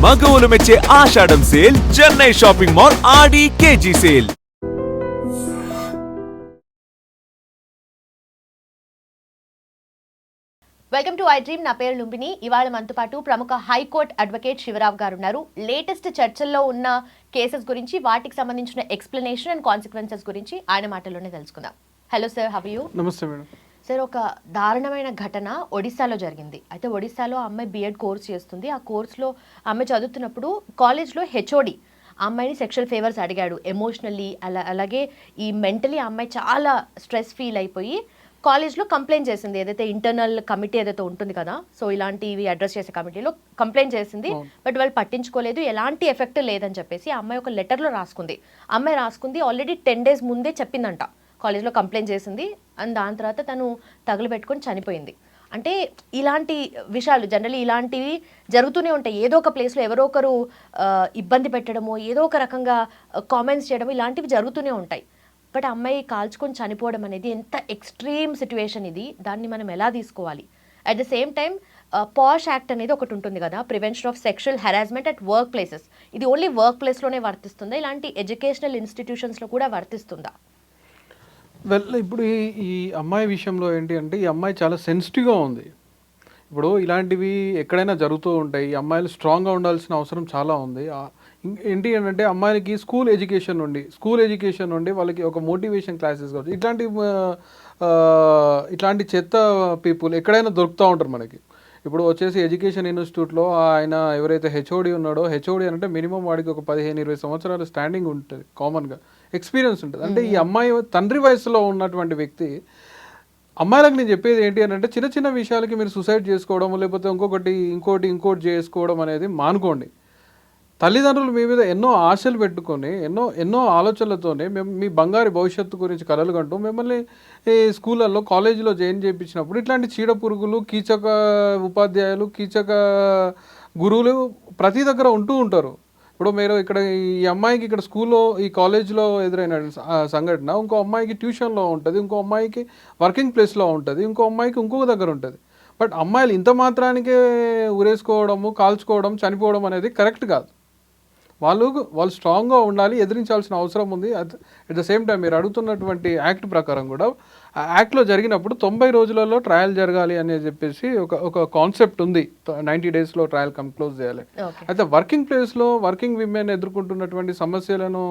మగవులు మెచ్చే Ashadham sale Chennai shopping mall ఆడి కేజీ sale. Welcome to I dream. నా పేరు లుంబిని. ఇవాళ మనతో పాటు ప్రముఖ హైకోర్టు అడ్వకేట్ శివరావు గారు ఉన్నారు. లేటెస్ట్ చర్చల్లో ఉన్న కేసెస్ గురించి, వాటికి సంబంధించిన ఎక్స్ప్లెనేషన్ అండ్ కాన్సిక్వెన్సెస్ గురించి ఆయన మాటల్లోనే తెలుసుకుందాం. Hello sir, how are you? నమస్తే మేడం. సార్, ఒక దారుణమైన ఘటన ఒడిశాలో జరిగింది. అయితే ఒడిశాలో అమ్మాయి బిఎడ్ కోర్స్ చేస్తుంది. ఆ కోర్సులో అమ్మాయి చదువుతున్నప్పుడు కాలేజ్లో హెచ్ఓడి అమ్మాయిని సెక్షువల్ ఫేవర్స్ అడిగాడు ఎమోషనల్లీ. అలాగే ఈ మెంటలీ అమ్మాయి చాలా స్ట్రెస్ ఫీల్ అయిపోయి కాలేజ్లో కంప్లైంట్ చేసింది. ఏదైతే ఇంటర్నల్ కమిటీ ఏదైతే ఉంటుంది కదా, సో ఇలాంటివి అడ్రస్ చేసే కమిటీలో కంప్లైంట్ చేసింది. బట్ వాళ్ళు పట్టించుకోలేదు, ఎలాంటి ఎఫెక్ట్ లేదని చెప్పేసి ఆ అమ్మాయి ఒక లెటర్లో రాసుకుంది. అమ్మాయి రాసుకుంది ఆల్రెడీ 10 days ముందే చెప్పిందంట, కాలేజ్లో కంప్లైంట్ చేసింది. అండ్ దాని తర్వాత తను తగులుపెట్టుకొని చనిపోయింది. అంటే ఇలాంటి విషయాలు జనరల్లీ ఇలాంటివి జరుగుతూనే ఉంటాయి. ఏదో ఒక ప్లేస్లో ఎవరో ఒకరు ఇబ్బంది పెట్టడమో, ఏదో ఒక రకంగా కామెంట్స్ చేయడమో, ఇలాంటివి జరుగుతూనే ఉంటాయి. బట్ అమ్మాయి కాల్చుకొని చనిపోవడం అనేది ఎంత ఎక్స్ట్రీమ్ సిచ్యువేషన్ ఇది. దాన్ని మనం ఎలా తీసుకోవాలి? At the same time posh act అనేది ఒకటి ఉంటుంది కదా, prevention of sexual harassment at work places. ఇది ఓన్లీ వర్క్ ప్లేస్లోనే వర్తిస్తుందా? ఇలాంటి ఎడ్యుకేషనల్ ఇన్స్టిట్యూషన్స్లో కూడా వర్తిస్తుందా? ఇప్పుడు ఈ అమ్మాయి విషయంలో ఏంటి అంటే, ఈ అమ్మాయి చాలా సెన్సిటివ్గా ఉంది. ఇప్పుడు ఇలాంటివి ఎక్కడైనా జరుగుతూ ఉంటాయి. ఈ అమ్మాయిలు స్ట్రాంగ్గా ఉండాల్సిన అవసరం చాలా ఉంది. ఏంటి అంటే, అమ్మాయిలకి స్కూల్ ఎడ్యుకేషన్ నుండి వాళ్ళకి ఒక మోటివేషన్ క్లాసెస్ కావచ్చు, ఇట్లాంటి చెత్త పీపుల్ ఎక్కడైనా దొరుకుతూ ఉంటారు మనకి. ఇప్పుడు వచ్చేసి ఎడ్యుకేషన్ ఇన్స్టిట్యూట్లో ఆయన ఎవరైతే హెచ్ఓడి ఉన్నాడో, హెచ్ఓడి అంటే మినిమం వాడికి ఒక 15-20 సంవత్సరాలు స్టాండింగ్ ఉంటుంది, కామన్గా ఎక్స్పీరియన్స్ ఉంటుంది. అంటే ఈ అమ్మాయి తండ్రి వయసులో ఉన్నటువంటి వ్యక్తి. అమ్మాయిలకు నేను చెప్పేది ఏంటి అని అంటే, చిన్న చిన్న విషయాలకి మీరు సూసైడ్ చేసుకోవడం, లేకపోతే ఇంకోటి చేసుకోవడం అనేది మానుకోండి. తల్లిదండ్రులు మీ మీద ఎన్నో ఆశలు పెట్టుకొని, ఎన్నో ఆలోచనలతోనే మీ బంగారు భవిష్యత్తు గురించి కలలు కంటూ మిమ్మల్ని ఈ స్కూళ్ళల్లో, కాలేజీలో జాయిన్ చేయించినప్పుడు ఇట్లాంటి చీడ పురుగులు, కీచక ఉపాధ్యాయులు, కీచక గురువులు ప్రతి దగ్గర ఉంటూ ఉంటారు. ఇప్పుడు మీరు ఇక్కడ ఈ అమ్మాయికి ఇక్కడ స్కూల్లో, ఈ కాలేజ్లో ఎదురైన సంఘటన ఇంకో అమ్మాయికి ట్యూషన్లో ఉంటుంది, ఇంకో అమ్మాయికి వర్కింగ్ ప్లేస్లో ఉంటుంది, ఇంకో అమ్మాయికి ఇంకొక దగ్గర ఉంటుంది. బట్ అమ్మాయిలు ఇంత మాత్రానికే ఉరేసుకోవడము, కాల్చుకోవడం, చనిపోవడం అనేది కరెక్ట్ కాదు. వాళ్ళు స్ట్రాంగ్గా ఉండాలి, ఎదిరించాల్సిన అవసరం ఉంది. అట్ ద సేమ్ టైం మీరు అడుగుతున్నటువంటి యాక్ట్ ప్రకారం కూడా, ఆ యాక్ట్లో జరిగినప్పుడు 90 రోజులలో ట్రయల్ జరగాలి అని చెప్పేసి ఒక కాన్సెప్ట్ ఉంది. 90 daysలో ట్రయల్ క్లోజ్ చేయాలి. అయితే వర్కింగ్ ప్లేస్లో వర్కింగ్ విమెన్ ఎదుర్కొంటున్నటువంటి సమస్యలను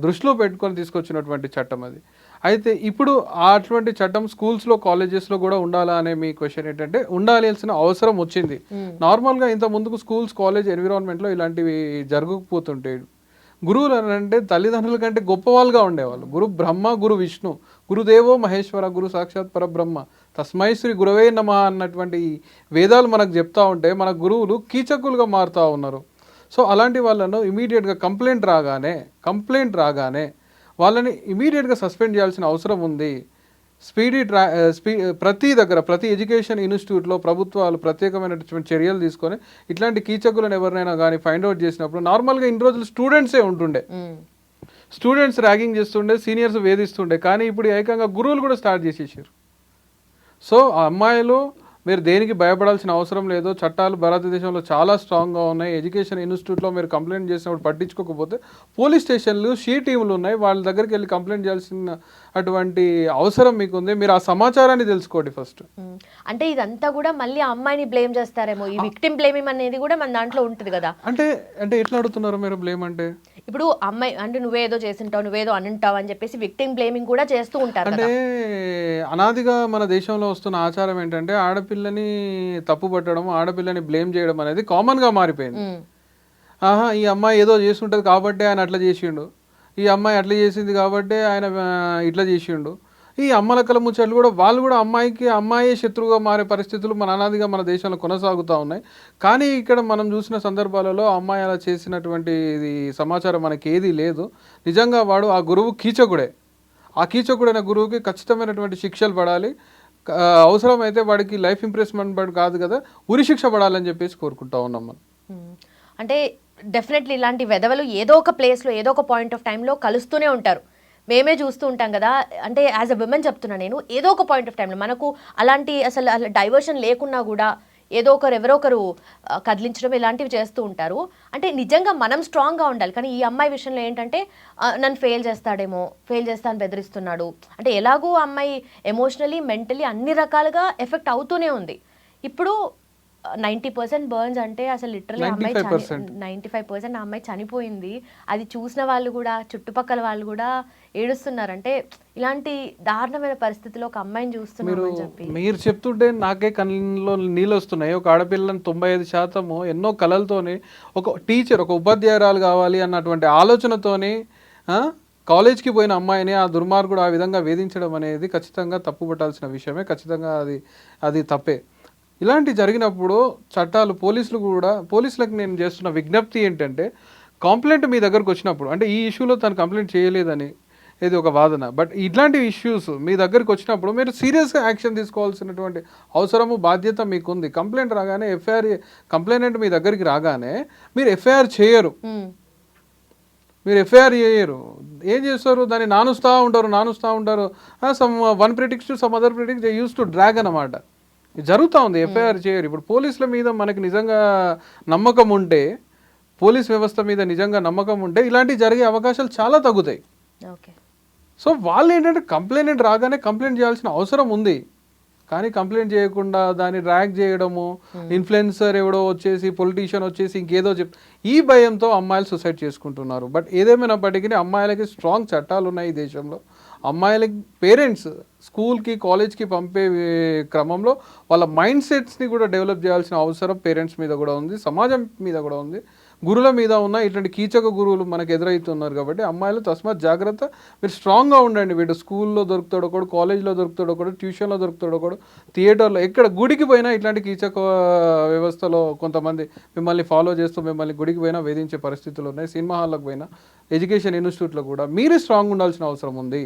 దృష్టిలో పెట్టుకొని తీసుకొచ్చినటువంటి చట్టం అది. అయితే ఇప్పుడు అటువంటి చట్టం స్కూల్స్లో, కాలేజెస్లో కూడా ఉండాలా అనే మీ క్వశ్చన్ ఏంటంటే, ఉండాల్సిన అవసరం వచ్చింది. నార్మల్గా ఇంత ముందుకు స్కూల్స్, కాలేజ్ ఎన్విరాన్మెంట్లో ఇలాంటివి జరగకపోతుంటాయి. గురువులు అంటే తల్లిదండ్రుల కంటే గొప్పవాళ్ళుగా ఉండేవాళ్ళు. గురు బ్రహ్మ, గురు విష్ణు, గురుదేవో మహేశ్వర, గురు సాక్షాత్ పరబ్రహ్మ, తస్మై శ్రీ గురవే నమః అన్నటువంటి వేదాలు మనకు చెప్తా ఉంటే, మన గురువులు కీచకులుగా మారుతూ ఉన్నారు. సో అలాంటి వాళ్ళను ఇమీడియట్గా కంప్లైంట్ రాగానే వాళ్ళని ఇమీడియట్గా సస్పెండ్ చేయాల్సిన అవసరం ఉంది. ప్రతి ఎడ్యుకేషన్ ఇన్స్టిట్యూట్లో ప్రభుత్వాలు ప్రత్యేకమైనటువంటి చర్యలు తీసుకొని ఇట్లాంటి కీచకులను ఎవరినైనా కానీ ఫైండ్ అవుట్ చేసినప్పుడు, నార్మల్గా ఇన్ని రోజులు స్టూడెంట్సే ఉంటుండే, స్టూడెంట్స్ ర్యాగింగ్ చేస్తుండే, సీనియర్స్ వేధిస్తుండే. కానీ ఇప్పుడు ఏకంగా గురువులు కూడా స్టార్ట్ చేసేసారు. సో ఆ అమ్మాయిలు, మీరు దేనికి భయపడాల్సిన అవసరం లేదు. చట్టాలు భారతదేశంలో చాలా స్ట్రాంగ్గా ఉన్నాయి. ఎడ్యుకేషన్ ఇన్స్టిట్యూట్లో మీరు కంప్లైంట్ చేసినప్పుడు పట్టించుకోకపోతే పోలీస్ స్టేషన్లు, టీములు ఉన్నాయి, వాళ్ళ దగ్గరికి వెళ్ళి కంప్లైంట్ చేయాల్సిన అటువంటి అవసరం మీకు ఉంది. మీరు ఆ సమాచారాన్ని తెలుసుకోండి ఫస్ట్. అంటే ఇదంతా కూడా మళ్ళీ అమ్మాయిని బ్లేమ్ చేస్తారేమో, ఈ విక్టిమ్ బ్లేమింగ్ అనేది కూడా మన దాంట్లో ఉంటుంది కదా. అంటే ఎట్లా అడుగుతున్నారు మీరు బ్లేమ్ అంటే? ఇప్పుడు అమ్మాయి అంటే నువ్వేదో చేసింటావు, నువ్వేదో అనుంటావు అని చెప్పేసి విక్టిమ్ బ్లేమింగ్ కూడా చేస్తూ ఉంటారు. అంటే అనాదిగా మన దేశంలో వస్తున్న ఆచారం ఏంటంటే, ఆడపిల్లని తప్పు పట్టడం, ఆడపిల్లని బ్లేమ్ చేయడం అనేది కామన్గా మారిపోయింది. ఈ అమ్మాయి ఏదో చేస్తుంటుంది కాబట్టి ఆయన అట్లా చేసిండు, ఈ అమ్మాయి అట్లా చేసింది కాబట్టి ఆయన ఇట్లా చేసిండు. ఈ అమ్మలక్కల ముచ్చట్లు కూడా, వాళ్ళు కూడా అమ్మాయి శత్రువుగా మారే పరిస్థితులు మన అనాదిగా మన దేశంలో కొనసాగుతూ ఉన్నాయి. కానీ ఇక్కడ మనం చూసిన సందర్భాలలో అమ్మాయి అలా చేసినటువంటి సమాచారం మనకి ఏదీ లేదు. నిజంగా వాడు ఆ గురువు కీచకుడే. ఆ కీచకుడైన గురువుకి ఖచ్చితమైనటువంటి శిక్షలు పడాలి. అవసరమైతే వాడికి లైఫ్ ఇంప్రెస్మెంట్ కాదు కదా, ఉరి శిక్ష పడాలని చెప్పేసి కోరుకుంటా ఉన్నాం మనం. అంటే డెఫినెట్లీ ఇలాంటి వెధవలు ఏదో ఒక ప్లేస్లో, ఏదో ఒక పాయింట్ ఆఫ్ టైంలో కలుస్తూనే ఉంటారు. మేమే చూస్తూ ఉంటాం కదా. అంటే యాజ్ అ విమెన్ చెప్తున్నా నేను, ఏదో ఒక పాయింట్ ఆఫ్ టైంలో మనకు అలాంటి అసలు డైవర్షన్ లేకున్నా కూడా ఏదో ఒకరు ఎవరో ఒకరు కదిలించడం ఇలాంటివి చేస్తూ ఉంటారు. అంటే నిజంగా మనం స్ట్రాంగ్గా ఉండాలి. కానీ ఈ అమ్మాయి విషయంలో ఏంటంటే నన్ను ఫెయిల్ చేస్తాడేమో, ఫెయిల్ చేస్తాను బెదిరిస్తున్నాడు. అంటే ఎలాగో అమ్మాయి ఎమోషనలీ మెంటలీ అన్ని రకాలుగా ఎఫెక్ట్ అవుతూనే ఉంది. ఇప్పుడు 90% బర్న్స్ అంటే అసలు లిటరలీ అమ్మాయి 95% ఆ అమ్మాయి చనిపోయింది. అది చూసిన వాళ్ళు కూడా, చుట్టుపక్కల వాళ్ళు కూడా ఏడుస్తున్నారు. అంటే ఇలాంటి దారుణమైన పరిస్థితిలో ఒక అమ్మాయిని చూస్తున్నాం అని చెప్పి. మీరు చెప్తుంటే నాకే కళ్ళలో నీళ్ళు వస్తున్నాయి. ఒక ఆడపిల్లని 95% ఎన్నో కళలతోని ఒక టీచర్, ఒక ఉపాధ్యాయురాలు కావాలి అన్నటువంటి ఆలోచనతోని కాలేజ్కి పోయిన అమ్మాయిని ఆ దుర్మార్గుడు ఆ విధంగా వేధించడం అనేది ఖచ్చితంగా తప్పుపట్టాల్సిన విషయమే. ఖచ్చితంగా అది తప్పే. ఇలాంటి జరిగినప్పుడు చట్టాలు, పోలీసులకు నేను చేస్తున్న విజ్ఞప్తి ఏంటంటే, కంప్లైంట్ మీ దగ్గరకు వచ్చినప్పుడు, అంటే ఈ ఇష్యూలో తను కంప్లైంట్ చేయలేదని ఇది ఒక వాదన, బట్ ఇట్లాంటి ఇష్యూస్ మీ దగ్గరికి వచ్చినప్పుడు మీరు సీరియస్గా యాక్షన్ తీసుకోవాల్సినటువంటి అవసరము, బాధ్యత మీకుంది. కంప్లైంట్ రాగానే కంప్లైంట్ మీ దగ్గరికి రాగానే మీరు ఎఫ్ఐఆర్ చేయరు. ఏం చేస్తారు? దాన్ని నానుస్తూ ఉంటారు. Some one prefix to some other prefix they use to drag అన్నమాట. జరుగుతూ ఉంది. ఎఫ్ఐఆర్ చేయరు. ఇప్పుడు పోలీసుల మీద మనకి నిజంగా నమ్మకం ఉంటే, పోలీస్ వ్యవస్థ మీద నిజంగా నమ్మకం ఉంటే ఇలాంటివి జరిగే అవకాశాలు చాలా తగ్గుతాయి. సో వాళ్ళు ఏంటంటే కంప్లైంట్ రాగానే కంప్లైంట్ చేయాల్సిన అవసరం ఉంది. కానీ కంప్లైంట్ చేయకుండా దాన్ని ర్యాగ్ చేయడము, ఇన్ఫ్లుయెన్సర్ ఎవడో వచ్చేసి, పొలిటీషియన్ వచ్చేసి ఇంకేదో ఈ భయంతో అమ్మాయిలు సూసైడ్ చేసుకుంటున్నారు. బట్ ఏదేమైనప్పటికీ అమ్మాయిలకి స్ట్రాంగ్ చట్టాలు ఉన్నాయి ఈ దేశంలో. అమ్మాయిలకి పేరెంట్స్ స్కూల్కి, కాలేజ్కి పంపే క్రమంలో వాళ్ళ మైండ్ సెట్స్ని కూడా డెవలప్ చేయాల్సిన అవసరం పేరెంట్స్ మీద కూడా ఉంది, సమాజం మీద కూడా ఉంది, గురువుల మీద ఉన్న ఇట్లాంటి కీచక గురువులు మనకు ఎదురవుతున్నారు. కాబట్టి అమ్మాయిలు తస్మాత్ జాగ్రత్త, మీరు స్ట్రాంగ్గా ఉండండి. వీడు స్కూల్లో దొరుకుతాడు ఒకడు, కాలేజ్లో దొరుకుతాడు ఒకడు, ట్యూషన్లో దొరుకుతాడు ఒకడు, థియేటర్లో, ఎక్కడ గుడికి పోయినా ఇట్లాంటి కీచక వ్యవస్థలో కొంతమంది మిమ్మల్ని ఫాలో చేస్తూ మిమ్మల్ని గుడికి పోయినా వేధించే పరిస్థితులు ఉన్నాయి. సినిమా హాల్లోకి పోయినా, ఎడ్యుకేషన్ ఇన్స్టిట్యూట్లో కూడా మీరు స్ట్రాంగ్ ఉండాల్సిన అవసరం ఉంది.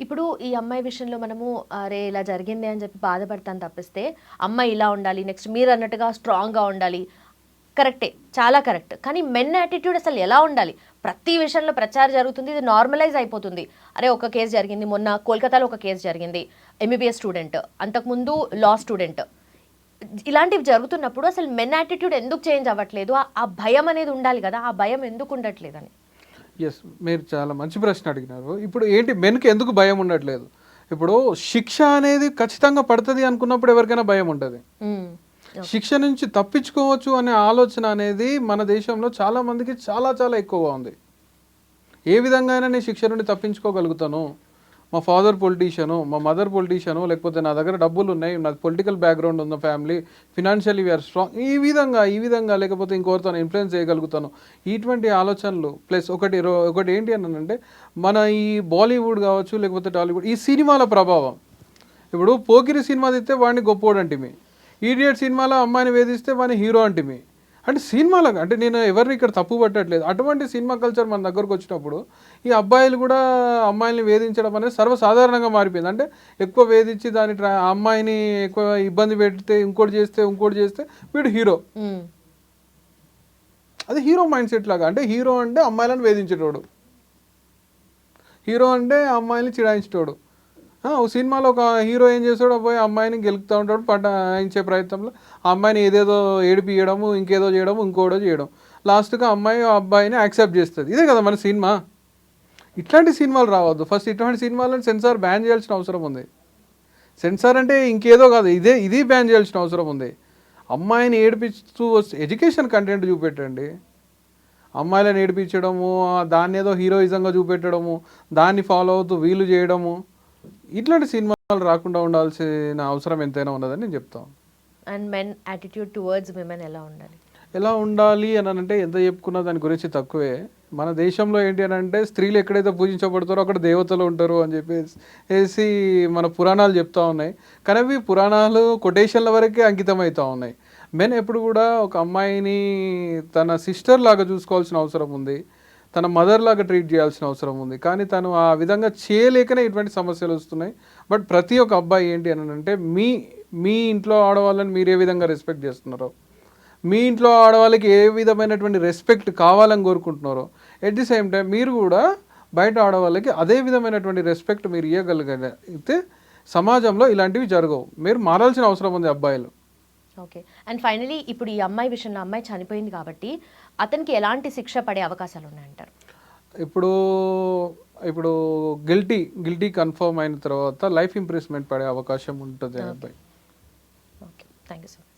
ఇప్పుడు ఈ అమ్మాయి విషయంలో మనము అరే ఇలా జరిగింది అని చెప్పి బాధపడతాను తప్పిస్తే, అమ్మాయి ఇలా ఉండాలి, నెక్స్ట్ మీరు అన్నట్టుగా స్ట్రాంగ్గా ఉండాలి, కరెక్టే, చాలా కరెక్ట్. కానీ మెన్ యాటిట్యూడ్ అసలు ఎలా ఉండాలి? ప్రతి విషయంలో ప్రచారం జరుగుతుంది, ఇది నార్మలైజ్ అయిపోతుంది. అరే ఒక కేసు జరిగింది, మొన్న కోల్కతాలో ఒక కేసు జరిగింది, ఎంబీబీఎస్ స్టూడెంట్, అంతకుముందు లా స్టూడెంట్. ఇలాంటివి జరుగుతున్నప్పుడు అసలు మెన్ యాటిట్యూడ్ ఎందుకు చేంజ్ అవ్వట్లేదు? ఆ భయం అనేది ఉండాలి కదా, ఆ భయం ఎందుకు ఉండట్లేదని. ఎస్, మీరు చాలా మంచి ప్రశ్న అడిగినారు. ఇప్పుడు ఏంటి మెన్కి ఎందుకు భయం ఉండట్లేదు? ఇప్పుడు శిక్ష అనేది ఖచ్చితంగా పడుతుంది అనుకున్నప్పుడు ఎవరికైనా భయం ఉంటుంది. శిక్ష నుంచి తప్పించుకోవచ్చు అనే ఆలోచన అనేది మన దేశంలో చాలా మందికి చాలా చాలా ఎక్కువగా ఉంది. ఏ విధంగా అయినా నేను శిక్ష నుండి తప్పించుకోగలుగుతాను, మా ఫాదర్ పొలిటీషియను, మా మదర్ పొలిటీషియను, లేకపోతే నా దగ్గర డబ్బులు ఉన్నాయి, నాది పొలిటికల్ బ్యాక్గ్రౌండ్ ఉన్న ఫ్యామిలీ, ఫినాన్షియల్లీ వీఆర్ స్ట్రాంగ్, ఈ విధంగా లేకపోతే ఇంకొకరితో ఇన్ఫ్లుయెన్స్ చేయగలుగుతాను, ఇటువంటి ఆలోచనలు. ప్లస్ ఒకటి ఏంటి అని అంటే, మన ఈ బాలీవుడ్ కావచ్చు లేకపోతే టాలీవుడ్, ఈ సినిమాల ప్రభావం. ఇప్పుడు పోకిరి సినిమా తీస్తే వాడిని గొప్పోడు అంటిమి, ఈడియట్ సినిమాలో అమ్మాయిని వేధిస్తే వాడిని హీరో అంటిమి. అంటే సినిమాలకు, అంటే నేను ఎవరిని ఇక్కడ తప్పు పట్టట్లేదు, అటువంటి సినిమా కల్చర్ మన దగ్గరకు వచ్చినప్పుడు ఈ అబ్బాయిలు కూడా అమ్మాయిల్ని వేధించడం అనేది సర్వసాధారణంగా మారిపోయింది. అంటే ఎక్కువ వేధించి అమ్మాయిని ఎక్కువ ఇబ్బంది పెడితే, ఇంకోటి చేస్తే వీడు హీరో. అది హీరో మైండ్ సెట్ లాగా. అంటే హీరో అంటే అమ్మాయిలను వేధించేటోడు, హీరో అంటే అమ్మాయిని చిడాయించేటోడు. సినిమాలో ఒక హీరో ఏం చేస్తాడో, పోయి అమ్మాయిని గెలుపుతూ ఉంటాడు, పటాయించే ప్రయత్నంలో ఆ అమ్మాయిని ఏదేదో ఏడిపియడము, ఇంకేదో చేయడము, ఇంకోటో చేయడం, లాస్ట్గా అమ్మాయి అబ్బాయిని యాక్సెప్ట్ చేస్తుంది. ఇదే కదా మన సినిమా. ఇట్లాంటి సినిమాలు రావద్దు. ఫస్ట్ ఇట్లాంటి సినిమాలను సెన్సార్ బ్యాన్ చేయాల్సిన అవసరం ఉంది. సెన్సార్ అంటే ఇంకేదో కాదు, ఇది బ్యాన్ చేయాల్సిన అవసరం ఉంది. అమ్మాయిని ఏడిపిస్తూ ఎడ్యుకేషన్ కంటెంట్ చూపెట్టండి. అమ్మాయిలను ఏడిపించడము, దాన్ని ఏదో హీరోయిజంగా చూపెట్టడము, దాన్ని ఫాలో అవుతూ వీళ్ళు చేయడము, ఇట్లాంటి సినిమాలు రాకుండా ఉండాల్సిన అవసరం ఎంతైనా ఉన్నదని నేను చెప్తాను. And men attitude towards women ఎలా ఉండాలి అని అంటే ఎంత చెప్పుకున్నా దాని గురించి తక్కువే. మన దేశంలో ఏంటి అని అంటే, స్త్రీలు ఎక్కడైతే పూజించబడతారో అక్కడ దేవతలు ఉంటారు అని చెప్పేసి మన పురాణాలు చెప్తా ఉన్నాయి. కానీ అవి పురాణాలు కొటేషన్ల వరకే అంకితం అవుతూ ఉన్నాయి. మెన్ ఎప్పుడు కూడా ఒక అమ్మాయిని తన సిస్టర్ లాగా చూసుకోవాల్సిన అవసరం ఉంది, తన మదర్ లాగా ట్రీట్ చేయాల్సిన అవసరం ఉంది. కానీ తను ఆ విధంగా చేయలేకనే ఇటువంటి సమస్యలు వస్తున్నాయి. బట్ ప్రతి ఒక్క అబ్బాయి ఏంటి అని అంటే, మీ ఇంట్లో ఆడవాళ్ళని మీరు ఏ విధంగా రెస్పెక్ట్ చేస్తున్నారో, మీ ఇంట్లో ఆడవాళ్ళకి ఏ విధమైనటువంటి రెస్పెక్ట్ కావాలని కోరుకుంటున్నారో, ఎట్ ది సేమ్ టైం మీరు కూడా బయట ఆడవాళ్ళకి అదే విధమైనటువంటి రెస్పెక్ట్ మీరు ఇవ్వగలిగితే సమాజంలో ఇలాంటివి జరగవు. మీరు మారాల్సిన అవసరం ఉంది అబ్బాయిలు. ఓకే. అండ్ ఫైనలీ ఇప్పుడు ఈ అమ్మాయి విషయంలో అమ్మాయి చనిపోయింది కాబట్టి అతనికి ఎలాంటి శిక్ష పడే అవకాశాలు ఉన్నాయంటారు? ఇప్పుడు ఇప్పుడు గిల్టీ కన్ఫర్మ్ అయిన తర్వాత లైఫ్ ఇంప్రెస్మెంట్ పడే అవకాశం ఉంటుంది ఆ అబ్బాయి. Okay. Thank you so much.